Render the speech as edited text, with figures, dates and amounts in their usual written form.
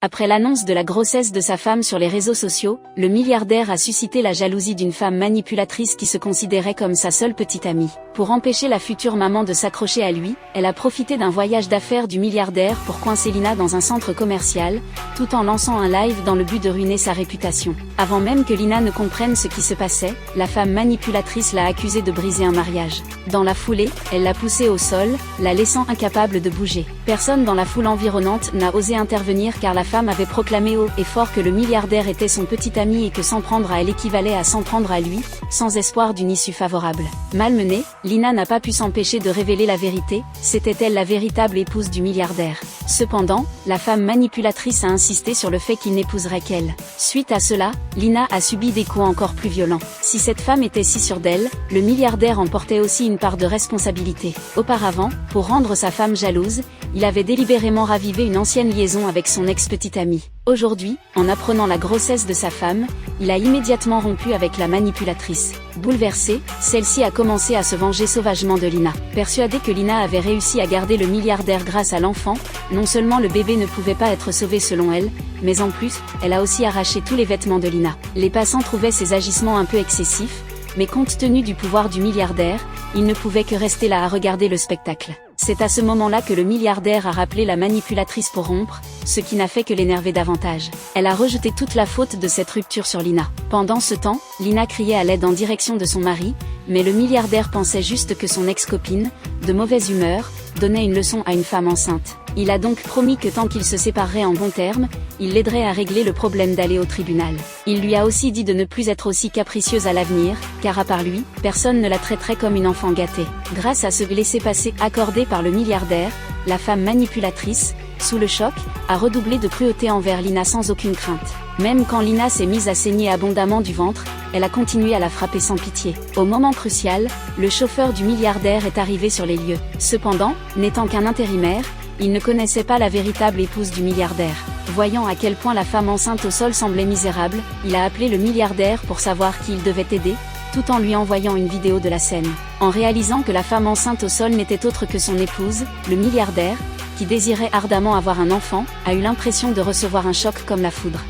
Après l'annonce de la grossesse de sa femme sur les réseaux sociaux, le milliardaire a suscité la jalousie d'une femme manipulatrice qui se considérait comme sa seule petite amie. Pour empêcher la future maman de s'accrocher à lui, elle a profité d'un voyage d'affaires du milliardaire pour coincer Lina dans un centre commercial, tout en lançant un live dans le but de ruiner sa réputation. Avant même que Lina ne comprenne ce qui se passait, la femme manipulatrice l'a accusée de briser un mariage. Dans la foulée, elle l'a poussée au sol, la laissant incapable de bouger. Personne dans la foule environnante n'a osé intervenir car la femme avait proclamé haut et fort que le milliardaire était son petit ami et que s'en prendre à elle équivalait à s'en prendre à lui, sans espoir d'une issue favorable. Malmenée, Lina n'a pas pu s'empêcher de révéler la vérité, c'était elle la véritable épouse du milliardaire. Cependant, la femme manipulatrice a insisté sur le fait qu'il n'épouserait qu'elle. Suite à cela, Lina a subi des coups encore plus violents. Si cette femme était si sûre d'elle, le milliardaire en portait aussi une part de responsabilité. Auparavant, pour rendre sa femme jalouse, il avait délibérément ravivé une ancienne liaison avec son ex-petite amie. Aujourd'hui, en apprenant la grossesse de sa femme, il a immédiatement rompu avec la manipulatrice. Bouleversée, celle-ci a commencé à se venger sauvagement de Lina. Persuadée que Lina avait réussi à garder le milliardaire grâce à l'enfant, non seulement le bébé ne pouvait pas être sauvé selon elle, mais en plus, elle a aussi arraché tous les vêtements de Lina. Les passants trouvaient ces agissements un peu excessifs, mais compte tenu du pouvoir du milliardaire, il ne pouvait que rester là à regarder le spectacle. C'est à ce moment-là que le milliardaire a rappelé la manipulatrice pour rompre, ce qui n'a fait que l'énerver davantage. Elle a rejeté toute la faute de cette rupture sur Lina. Pendant ce temps, Lina criait à l'aide en direction de son mari, mais le milliardaire pensait juste que son ex-copine, de mauvaise humeur, donnait une leçon à une femme enceinte. Il a donc promis que tant qu'ils se sépareraient en bons termes, il l'aiderait à régler le problème d'aller au tribunal. Il lui a aussi dit de ne plus être aussi capricieuse à l'avenir, car à part lui, personne ne la traiterait comme une enfant gâtée. Grâce à ce laissez-passer accordé par le milliardaire, la femme manipulatrice, sous le choc, a redoublé de cruauté envers Lina sans aucune crainte. Même quand Lina s'est mise à saigner abondamment du ventre, elle a continué à la frapper sans pitié. Au moment crucial, le chauffeur du milliardaire est arrivé sur les lieux. Cependant, n'étant qu'un intérimaire, il ne connaissait pas la véritable épouse du milliardaire. Voyant à quel point la femme enceinte au sol semblait misérable, il a appelé le milliardaire pour savoir qui il devait aider, tout en lui envoyant une vidéo de la scène. En réalisant que la femme enceinte au sol n'était autre que son épouse, le milliardaire, qui désirait ardemment avoir un enfant, a eu l'impression de recevoir un choc comme la foudre.